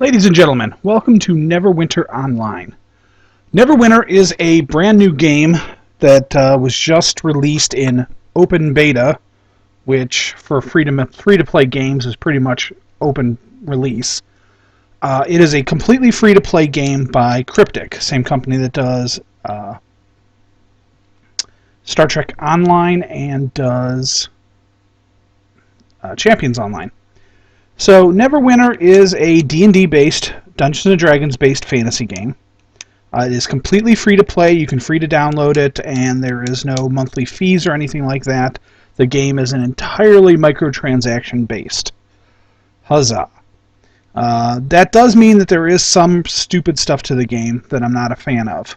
Ladies and gentlemen, welcome to Neverwinter Online. Neverwinter is a brand new game that was just released in open beta, which for free-to-play games is pretty much open release. It is a completely free-to-play game by Cryptic, same company that does Star Trek Online and does Champions Online. So Neverwinter is a D&D based, Dungeons & Dragons based fantasy game. It is completely free to play. You can free to download it, and there is no monthly fees or anything like that. The game is an entirely microtransaction based. Huzzah. That does mean that there is some stupid stuff to the game that I'm not a fan of.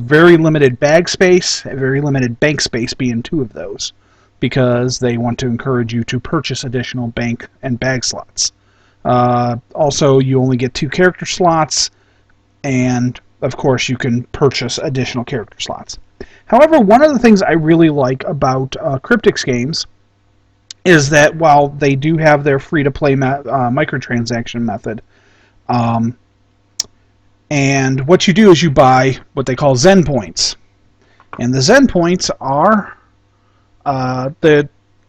Very limited bag space, very limited bank space being two of those, because they want to encourage you to purchase additional bank and bag slots. Also, you only get 2 character slots, and of course you can purchase additional character slots. However, one of the things I really like about Cryptic's games is that while they do have their free-to-play microtransaction method, and what you do is you buy what they call Zen points. And the Zen points are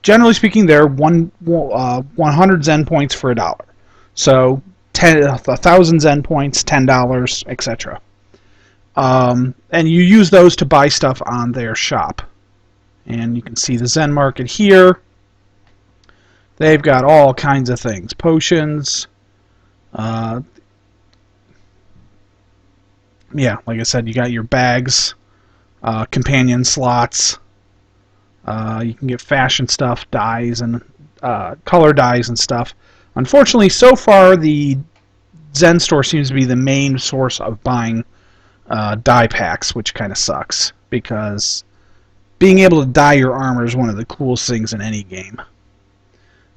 generally speaking, they're 100 Zen points for $1. So 1,000 Zen points, $10, etc. And you use those to buy stuff on their shop. And you can see the Zen Market here. They've got all kinds of things. Potions. Yeah, like I said, you got your bags, companion slots. You can get fashion stuff, dyes, and color dyes and stuff. Unfortunately, so far, the Zen store seems to be the main source of buying dye packs, which kind of sucks, because being able to dye your armor is one of the coolest things in any game.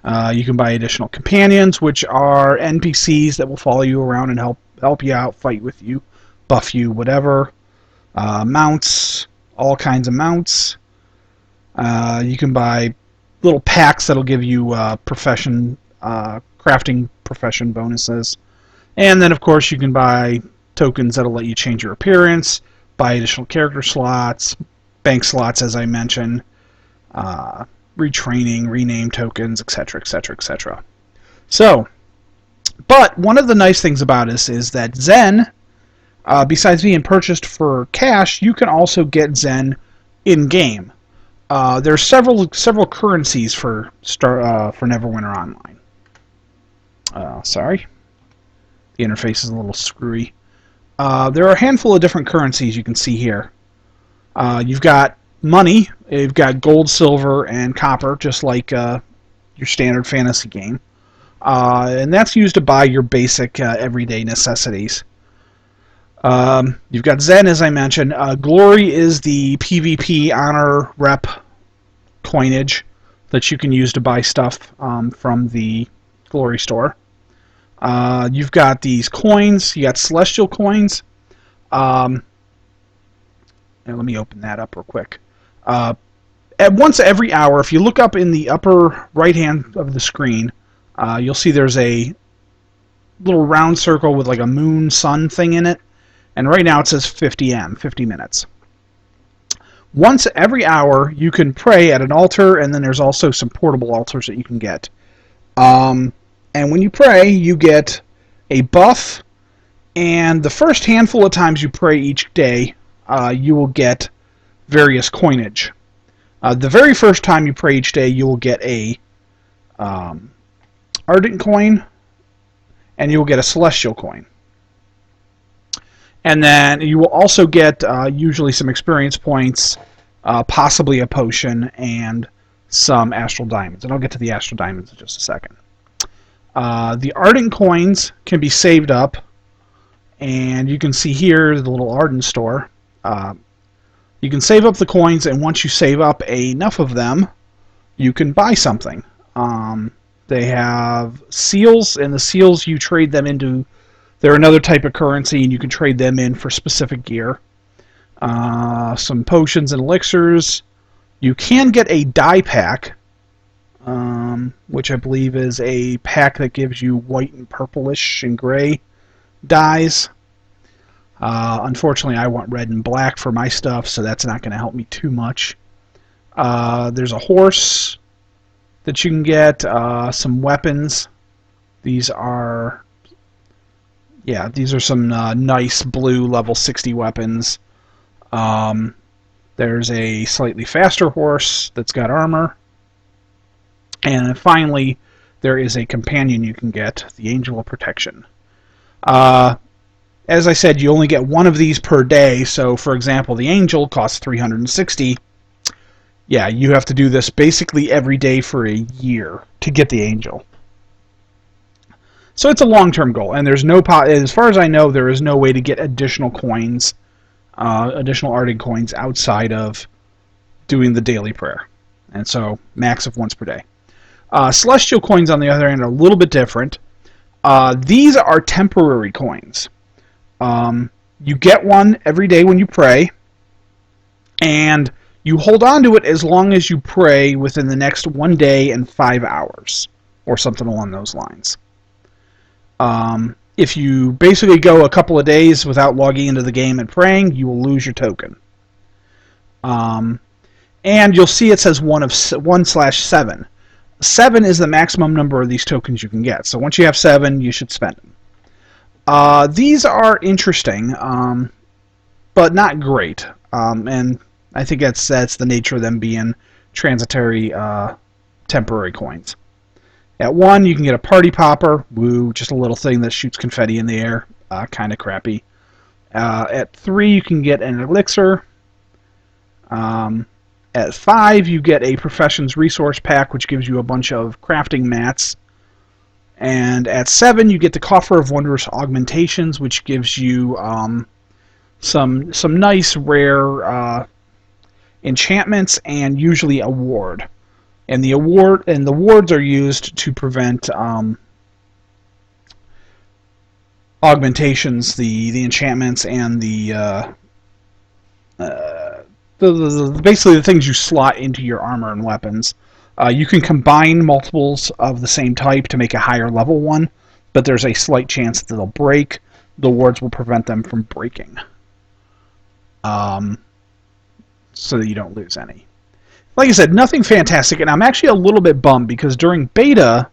You can buy additional companions, which are NPCs that will follow you around and help you out, fight with you, buff you, whatever. Mounts, all kinds of mounts. You can buy little packs that'll give you crafting profession bonuses. And then, of course, you can buy tokens that'll let you change your appearance, buy additional character slots, bank slots, as I mentioned, retraining, rename tokens, etc., etc., etc. So, but one of the nice things about this is that Zen, besides being purchased for cash, you can also get Zen in-game. There are several currencies for Neverwinter Online. Sorry, the interface is a little screwy. There are a handful of different currencies you can see here. You've got money. You've got gold, silver, and copper, just like your standard fantasy game. And that's used to buy your basic everyday necessities. You've got Zen, as I mentioned. Glory is the PvP honor rep coinage that you can use to buy stuff from the Glory store. You've got these coins. You got celestial coins. And let me open that up real quick. Once every hour, if you look up in the upper right hand of the screen, you'll see there's a little round circle with like a moon sun thing in it. And right now it says 50 minutes. Once every hour, you can pray at an altar, and then there's also some portable altars that you can get. And when you pray, you get a buff, and the first handful of times you pray each day, you will get various coinage. The very first time you pray each day, you will get a Arden coin, and you will get a celestial coin. And then you will also get usually some experience points, possibly a potion, and some Astral diamonds. And I'll get to the Astral diamonds in just a second. The Arden coins can be saved up, and you can see here the little Arden Store. You can save up the coins, and once you save up enough of them, you can buy something. They have seals, and the seals you trade them into. They're another type of currency, and you can trade them in for specific gear. Some potions and elixirs. You can get a dye pack, which I believe is a pack that gives you white and purplish and gray dyes. Unfortunately, I want red and black for my stuff, so that's not going to help me too much. There's a horse that you can get, some weapons. These are some nice blue level 60 weapons. There's a slightly faster horse that's got armor. And finally, there is a companion you can get, the Angel of Protection. As I said, you only get one of these per day, so for example, the Angel costs 360. Yeah, you have to do this basically every day for a year to get the Angel. So it's a long-term goal, and there's no as far as I know, there is no way to get additional coins, additional Arden coins outside of doing the daily prayer. And so, max of once per day. Celestial coins, on the other hand, are a little bit different. These are temporary coins. You get one every day when you pray, and you hold on to it as long as you pray within the next 1 day and 5 hours, or something along those lines. If you basically go a couple of days without logging into the game and praying, you will lose your token. And you'll see it says 1/7. 7 is the maximum number of these tokens you can get. So once you have 7, you should spend them. These are interesting, but not great. And I think that's the nature of them being transitory, temporary coins. At 1, you can get a party popper. Woo, just a little thing that shoots confetti in the air. Kind of crappy. At 3, you can get an elixir. At 5, you get a Professions Resource Pack, which gives you a bunch of crafting mats. And at 7, you get the Coffer of Wondrous Augmentations, which gives you some nice, rare enchantments and usually a ward. And the wards are used to prevent augmentations, the enchantments, and basically the things you slot into your armor and weapons. You can combine multiples of the same type to make a higher level one, but there's a slight chance that they'll break. The wards will prevent them from breaking, so that you don't lose any. Like I said, nothing fantastic, and I'm actually a little bit bummed because during beta,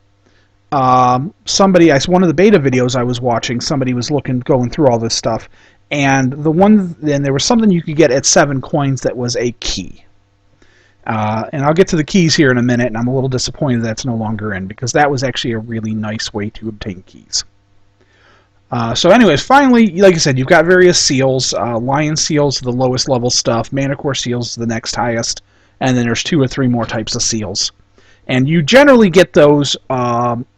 one of the beta videos I was watching, somebody was going through all this stuff, and there was something you could get at 7 coins that was a key. And I'll get to the keys here in a minute, and I'm a little disappointed that's no longer in, because that was actually a really nice way to obtain keys. So anyways, finally, like I said, you've got various seals. Lion seals are the lowest level stuff. Manicore seals are the next highest. And then there's 2 or 3 more types of seals. And you generally get those,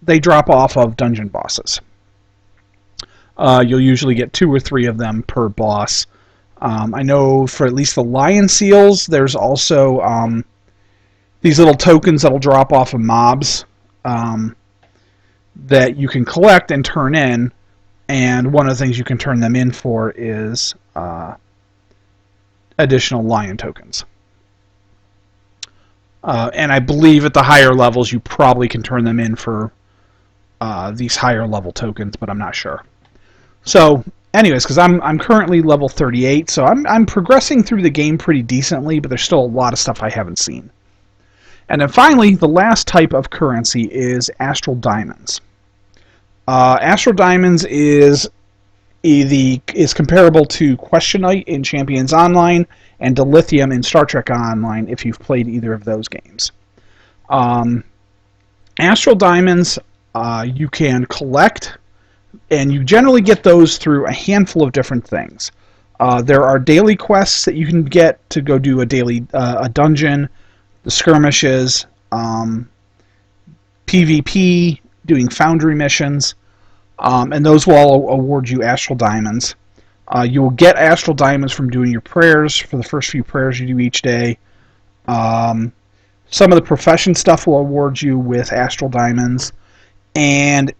they drop off of dungeon bosses. You'll usually get 2 or 3 of them per boss. I know for at least the lion seals, there's also these little tokens that'll drop off of mobs that you can collect and turn in. And one of the things you can turn them in for is additional lion tokens. And I believe at the higher levels you probably can turn them in for these higher level tokens, but I'm not sure. So, anyways, because I'm currently level 38, so I'm progressing through the game pretty decently, but there's still a lot of stuff I haven't seen. And then finally, the last type of currency is Astral Diamonds. Astral Diamonds is comparable to Questionite in Champions Online and Dilithium in Star Trek Online if you've played either of those games. Astral Diamonds you can collect, and you generally get those through a handful of different things. There are daily quests that you can get to go do a dungeon, the skirmishes, PvP, doing foundry missions, and those will all award you Astral Diamonds. You will get Astral Diamonds from doing your prayers for the first few prayers you do each day. Some of the profession stuff will award you with Astral Diamonds. And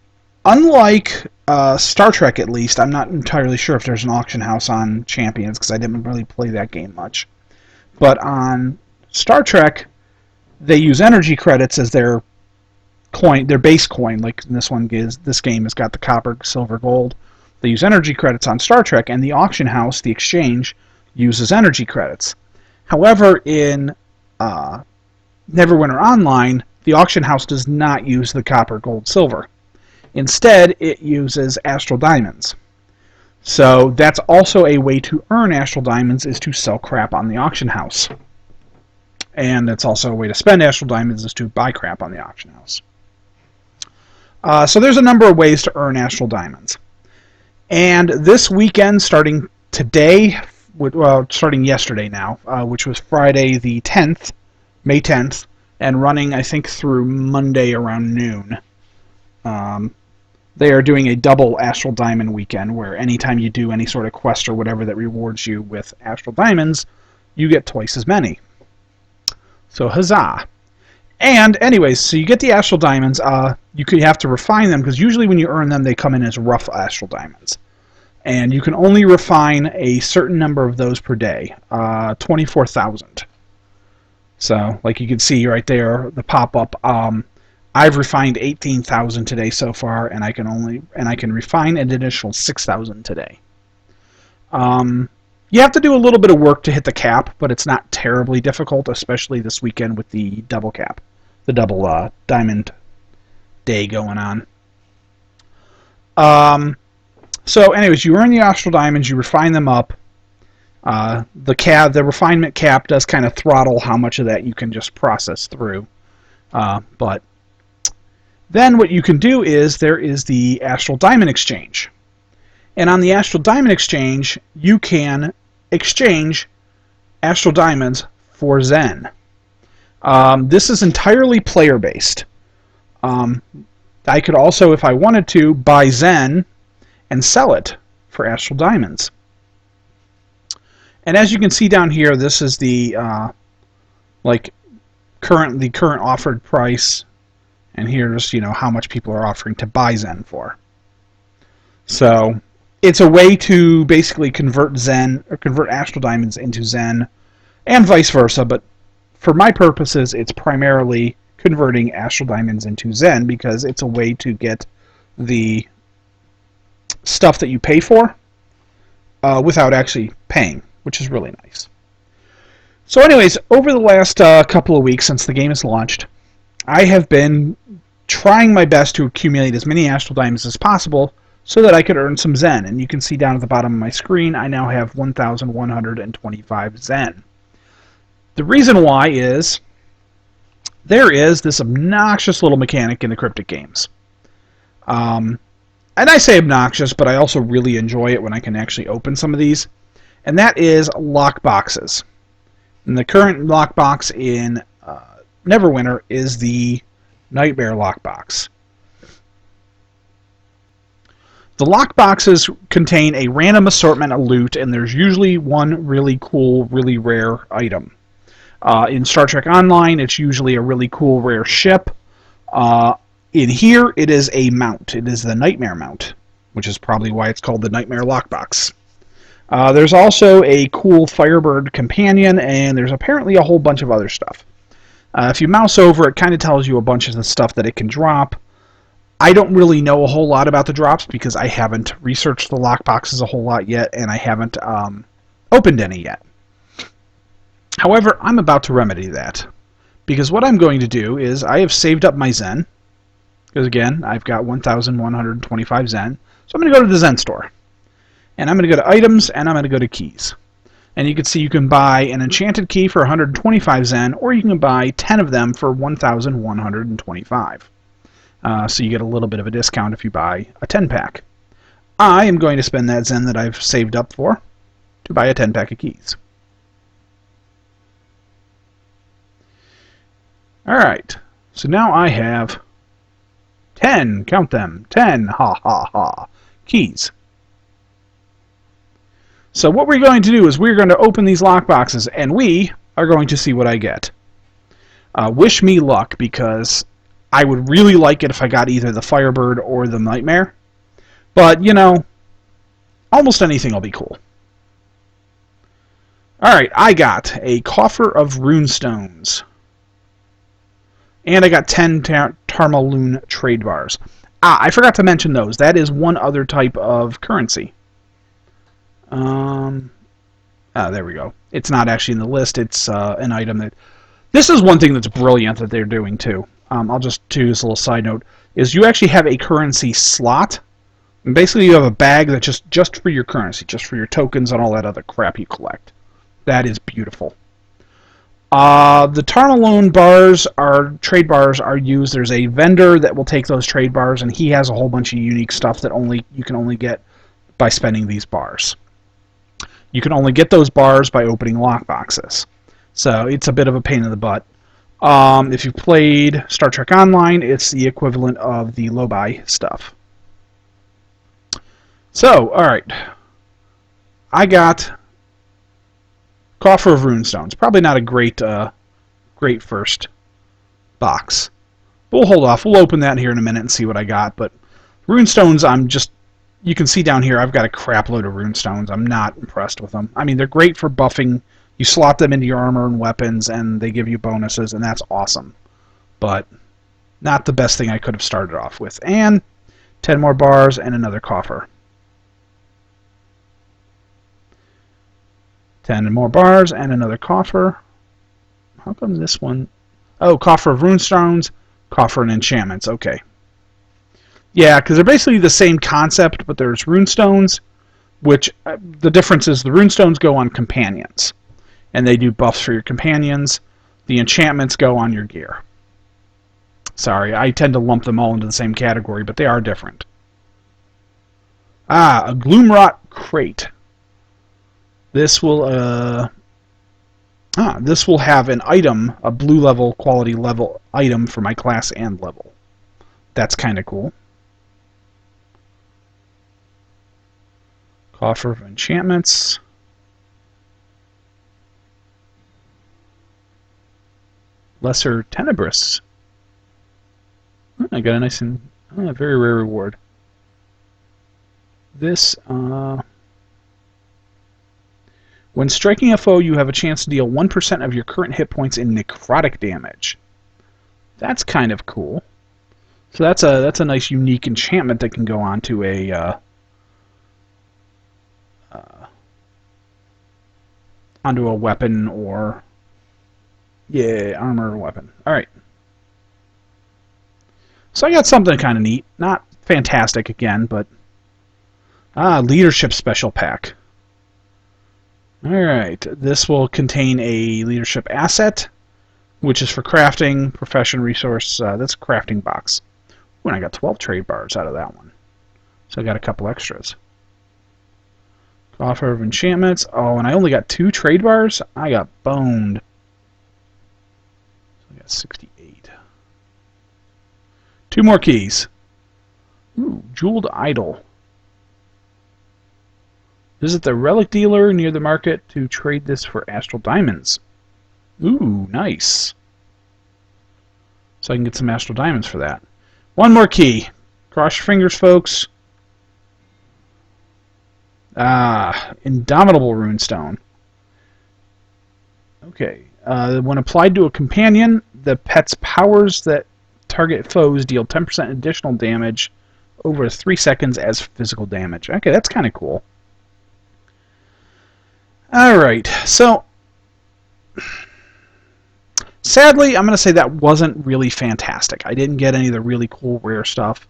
unlike Star Trek, at least, I'm not entirely sure if there's an auction house on Champions, because I didn't really play that game much. But on Star Trek, they use energy credits as their coin, their base coin. Like this one is, this game has got the copper, silver, gold. They use energy credits on Star Trek, and the auction house, the exchange, uses energy credits. However, in Neverwinter Online, the auction house does not use the copper, gold, silver. Instead, it uses Astral Diamonds. So that's also a way to earn Astral Diamonds, is to sell crap on the auction house. And it's also a way to spend Astral Diamonds, is to buy crap on the auction house. So there's a number of ways to earn Astral Diamonds. And this weekend, starting today, well, starting yesterday now, which was Friday the 10th, May 10th, and running, I think, through Monday around noon. They are doing a double Astral Diamond weekend, where anytime you do any sort of quest or whatever that rewards you with Astral Diamonds, you get twice as many. So huzzah! And anyways, so you get the Astral Diamonds. You have to refine them, because usually when you earn them, they come in as rough Astral Diamonds. And you can only refine a certain number of those per day, 24,000. So, like you can see right there, the pop-up. I've refined 18,000 today so far, and I can refine an additional 6,000 today. You have to do a little bit of work to hit the cap, but it's not terribly difficult, especially this weekend with the double cap, the double diamond day going on. So anyways, you earn the Astral Diamonds, you refine them up. The refinement cap does kind of throttle how much of that you can just process through. But then what you can do is, there is the Astral Diamond Exchange. And on the Astral Diamond Exchange, you can exchange Astral Diamonds for Zen. This is entirely player-based. I could also, if I wanted to, buy Zen and sell it for Astral Diamonds. And as you can see down here, this is the current offered price, and here's how much people are offering to buy Zen for. So it's a way to basically convert Zen, or convert Astral Diamonds into Zen, and vice versa. But for my purposes, it's primarily converting Astral Diamonds into Zen, because it's a way to get the stuff that you pay for without actually paying, which is really nice. So anyways, over the last couple of weeks since the game has launched, I have been trying my best to accumulate as many Astral Diamonds as possible so that I could earn some Zen. And you can see down at the bottom of my screen, I now have 1,125 Zen. The reason why is there is this obnoxious little mechanic in the cryptic games. And I say obnoxious, but I also really enjoy it when I can actually open some of these. And that is lockboxes. And the current lockbox in Neverwinter is the Nightmare Lockbox. The lockboxes contain a random assortment of loot, and there's usually one really cool, really rare item. In Star Trek Online, it's usually a really cool, rare ship. In here, it is a mount. It is the Nightmare mount, which is probably why it's called the Nightmare Lockbox. There's also a cool Firebird companion, and there's apparently a whole bunch of other stuff. If you mouse over, it kind of tells you a bunch of the stuff that it can drop. I don't really know a whole lot about the drops because I haven't researched the lockboxes a whole lot yet, and I haven't opened any yet. However, I'm about to remedy that, because what I'm going to do is I have saved up my Zen, because again, I've got 1,125 Zen, so I'm going to go to the Zen store. And I'm going to go to items, and I'm going to go to keys. And you can see you can buy an Enchanted Key for 125 Zen, or you can buy 10 of them for 1,125. So you get a little bit of a discount if you buy a 10-pack. I am going to spend that Zen that I've saved up for to buy a 10-pack of keys. Alright, so now I have 10, count them, 10, ha ha ha, keys. So what we're going to do is we're going to open these lockboxes, and we are going to see what I get. Wish me luck, because I would really like it if I got either the Firebird or the Nightmare. But, almost anything will be cool. Alright, I got a Coffer of Runestones. And I got 10 Tarmaloon trade bars. Ah, I forgot to mention those. That is one other type of currency. There we go. It's not actually in the list. It's an item that... This is one thing that's brilliant that they're doing, too. I'll just do this little side note. Is you actually have a currency slot. And basically, you have a bag that's just for your currency, just for your tokens and all that other crap you collect. That is beautiful. The Tarmalone bars trade bars are used. There's a vendor that will take those trade bars, and he has a whole bunch of unique stuff that you can only get by spending these bars. You can only get those bars by opening lockboxes. So it's a bit of a pain in the butt. If you've played Star Trek Online, it's the equivalent of the low-buy stuff. So, alright. I got Coffer of Runestones. Probably not a great first box. But we'll hold off. We'll open that here in a minute and see what I got. But Runestones, you can see down here, I've got a crap load of Runestones. I'm not impressed with them. I mean, they're great for buffing. You slot them into your armor and weapons, and they give you bonuses, and that's awesome. But not the best thing I could have started off with. And 10 more bars and another coffer. 10 more bars and another coffer. How come this one... Oh, Coffer of Runestones, Coffer and Enchantments. Okay. Yeah, because they're basically the same concept, but there's Runestones, which the difference is the Runestones go on companions, and they do buffs for your companions. The enchantments go on your gear. Sorry, I tend to lump them all into the same category, but they are different. Ah, a Gloomrot Crate. This will have an item, a blue level quality level item for my class and level. That's kind of cool. Coffer of Enchantments. Lesser Tenebrous. I got a nice and very rare reward. This, when striking a foe, you have a chance to deal 1% of your current hit points in necrotic damage. That's kind of cool. So that's a nice unique enchantment that can go on to a onto a weapon or armor or weapon. All right. So I got something kind of neat. Not fantastic again, but leadership special pack. Alright, this will contain a leadership asset, which is for crafting, profession resource. That's a crafting box. Ooh, and I got 12 trade bars out of that one. So I got a couple extras. Offer of Enchantments. Oh, and I only got 2 trade bars? I got boned. So I got 68. 2 more keys. Ooh, Jeweled Idol. Visit the Relic Dealer near the market to trade this for Astral Diamonds. Ooh, nice. So I can get some Astral Diamonds for that. 1 more key. Cross your fingers, folks. Indomitable Runestone. Okay. When applied to a companion, the pet's powers that target foes deal 10% additional damage over 3 seconds as physical damage. Okay, that's kind of cool. Alright, so sadly, I'm going to say that wasn't really fantastic. I didn't get any of the really cool rare stuff.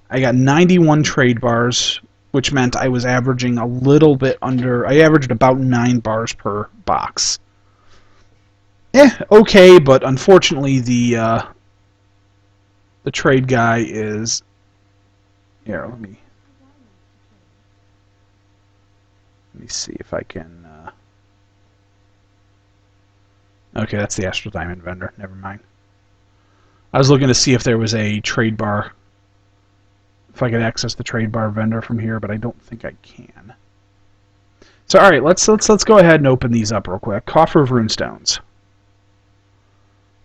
I got 91 trade bars, which meant I was averaging a little bit under... I averaged about 9 bars per box. Okay, but unfortunately the trade guy is... Here, let me see if I can... Okay, that's the Astral Diamond vendor. Never mind. I was looking to see if there was a trade bar, if I could access the trade bar vendor from here, but I don't think I can. So, all right, let's go ahead and open these up real quick. Coffer of Runestones.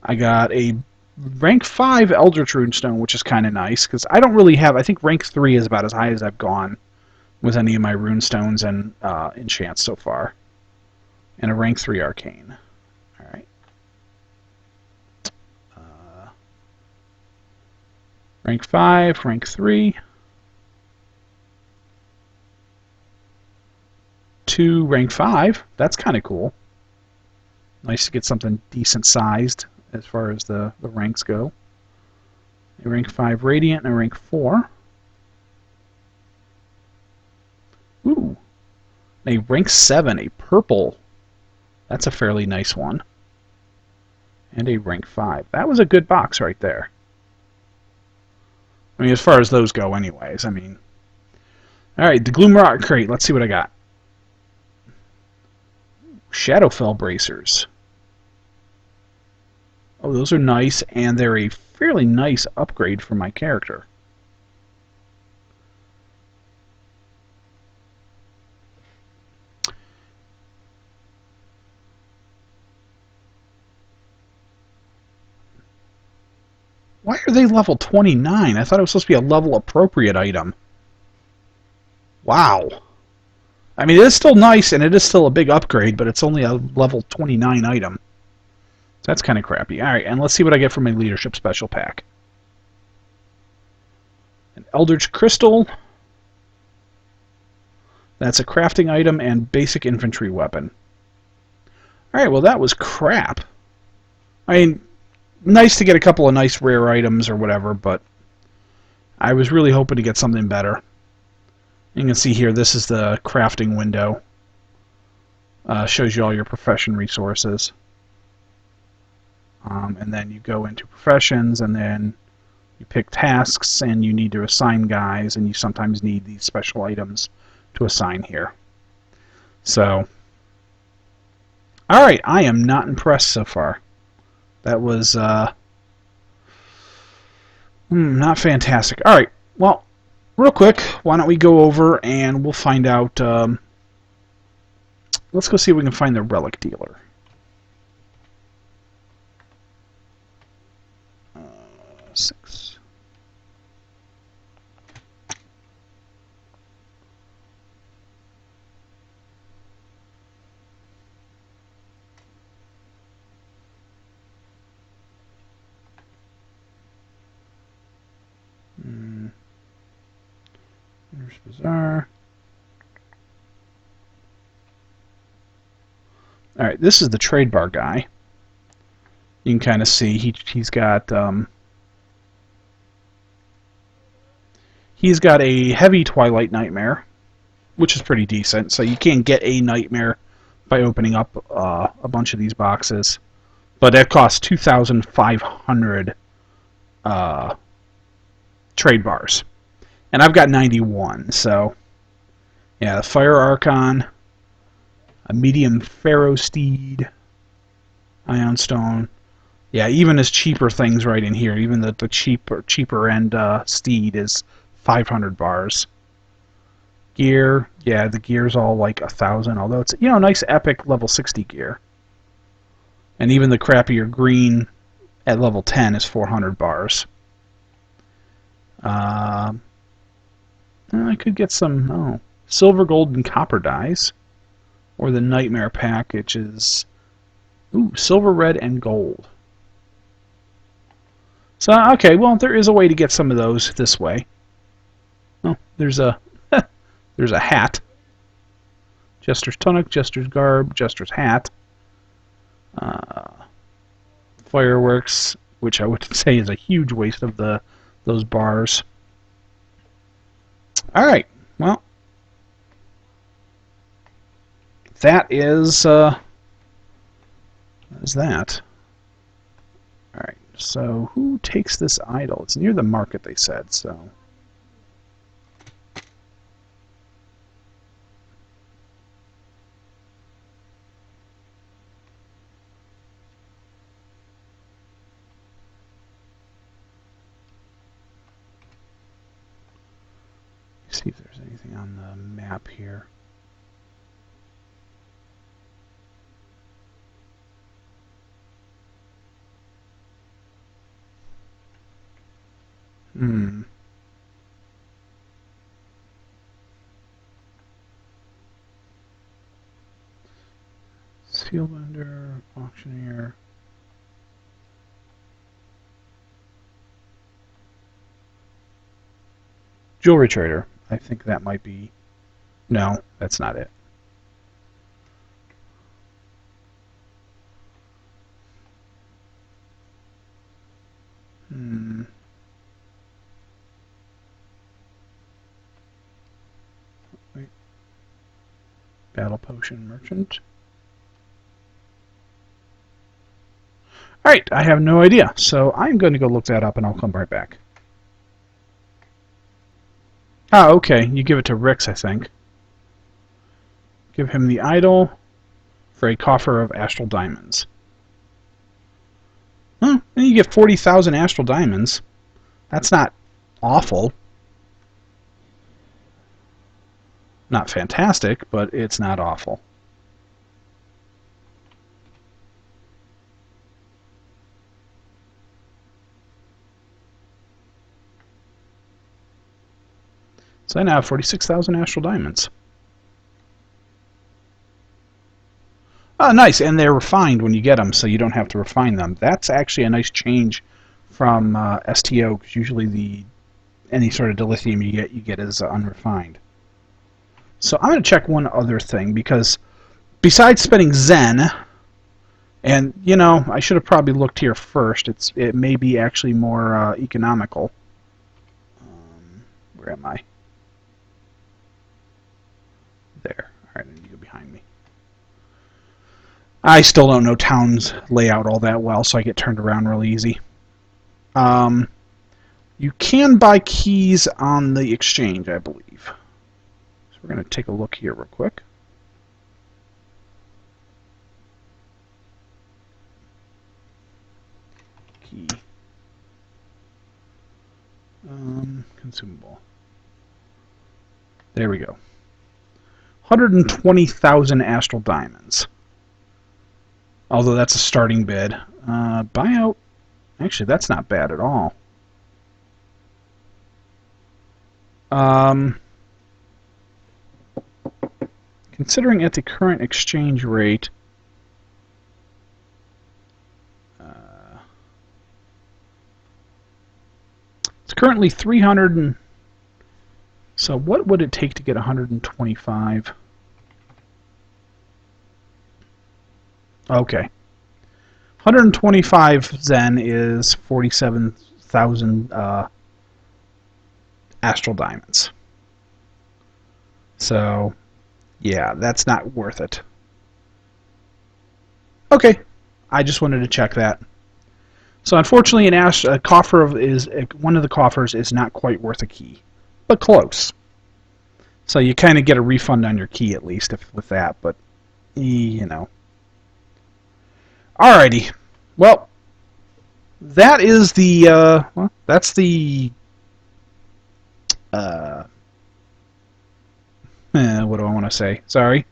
I got a rank 5 Eldritch Runestone, which is kind of nice because I don't really have. I think rank 3 is about as high as I've gone with any of my runestones and enchants so far. And a rank 3 Arcane. Alright. Rank 5, rank 3. 2, rank 5. That's kind of cool. Nice to get something decent sized as far as the ranks go. A rank 5 Radiant and a rank 4. Ooh. A rank 7, a purple. That's a fairly nice one. And a rank 5. That was a good box right there. I mean, as far as those go anyways, I mean. Alright, the Gloom Rock Crate. Let's see what I got. Shadowfell Bracers. Oh, those are nice, and they're a fairly nice upgrade for my character. Why are they level 29? I thought it was supposed to be a level appropriate item. Wow. I mean, it is still nice, and it is still a big upgrade, but it's only a level 29 item. So that's kind of crappy. Alright, and let's see what I get from my Leadership Special Pack. An Eldritch Crystal. That's a crafting item and basic infantry weapon. Alright, well that was crap. I mean, nice to get a couple of nice rare items or whatever, but I was really hoping to get something better. You can see here, this is the crafting window. Shows you all your profession resources. And then you go into professions, and then you pick tasks, and you need to assign guys, and you sometimes need these special items to assign here. So, alright, I am not impressed so far. That was not fantastic. Alright, well, real quick, why don't we go over and we'll find out. Let's go see if we can find the Relic Dealer. Six. There's Bazaar. Alright, this is the trade bar guy. You can kind of see he's got a heavy Twilight Nightmare, which is pretty decent. So you can't get a Nightmare by opening up a bunch of these boxes, but that costs 2,500 trade bars, and I've got 91. So yeah, the Fire Archon, a medium Pharaoh Steed, Ion Stone. Yeah, even his cheaper things right in here. Even the cheaper end Steed is 500 bars. Gear, yeah, the gear's all like 1,000. Although it's nice epic level 60 gear. And even the crappier green at level 10 is 400 bars. I could get some silver, gold, and copper dies, or the Nightmare pack, which is silver, red, and gold. So, okay, well, there is a way to get some of those this way. Oh, there's a there's a hat. Jester's tunic, Jester's garb, Jester's hat. Fireworks, which I would say is a huge waste of those bars. All right, well, that is that. All right. So who takes this idol? It's near the market, they said, so. See if there's anything on the map here. Seal vendor, auctioneer. Jewelry trader. I think that might be... No, that's not it. Wait. Battle Potion Merchant. Alright, I have no idea. So I'm going to go look that up and I'll come right back. Ah, okay. You give it to Rix, I think. Give him the idol for a coffer of Astral Diamonds. Huh, and you get 40,000 Astral Diamonds. That's not awful. Not fantastic, but it's not awful. So I now have 46,000 Astral Diamonds. Oh, nice, and they're refined when you get them, so you don't have to refine them. That's actually a nice change from STO, because usually any sort of dilithium you get is unrefined. So I'm going to check one other thing, because besides spending Zen, and, you know, I should have probably looked here first. It may be actually more economical. Where am I? There. Alright, I need to go behind me. I still don't know town's layout all that well, so I get turned around real easy. You can buy keys on the exchange, I believe. So we're going to take a look here real quick. Key. Consumable. There we go. 120,000 Astral Diamonds. Although that's a starting bid. Buyout, actually that's not bad at all. Considering at the current exchange rate, it's currently 300 and... So what would it take to get 125? Okay. 125 Zen is 47,000 Astral Diamonds. So, yeah, that's not worth it. Okay, I just wanted to check that. So unfortunately, a coffer one of the coffers is not quite worth a key, but close. So you kind of get a refund on your key at least with that, but you know. Alrighty, well, that is the that's the what do I want to say? Sorry,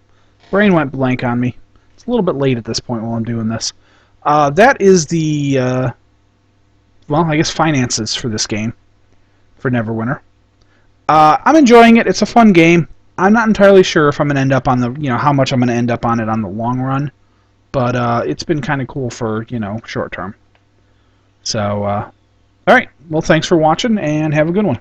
brain went blank on me. It's a little bit late at this point while I'm doing this. That is the well, I guess finances for this game for Neverwinter. I'm enjoying it. It's a fun game. I'm not entirely sure if I'm gonna end up on how much I'm gonna end up on it on the long run, but it's been kind of cool for short term. So, all right. Well, thanks for watching and have a good one.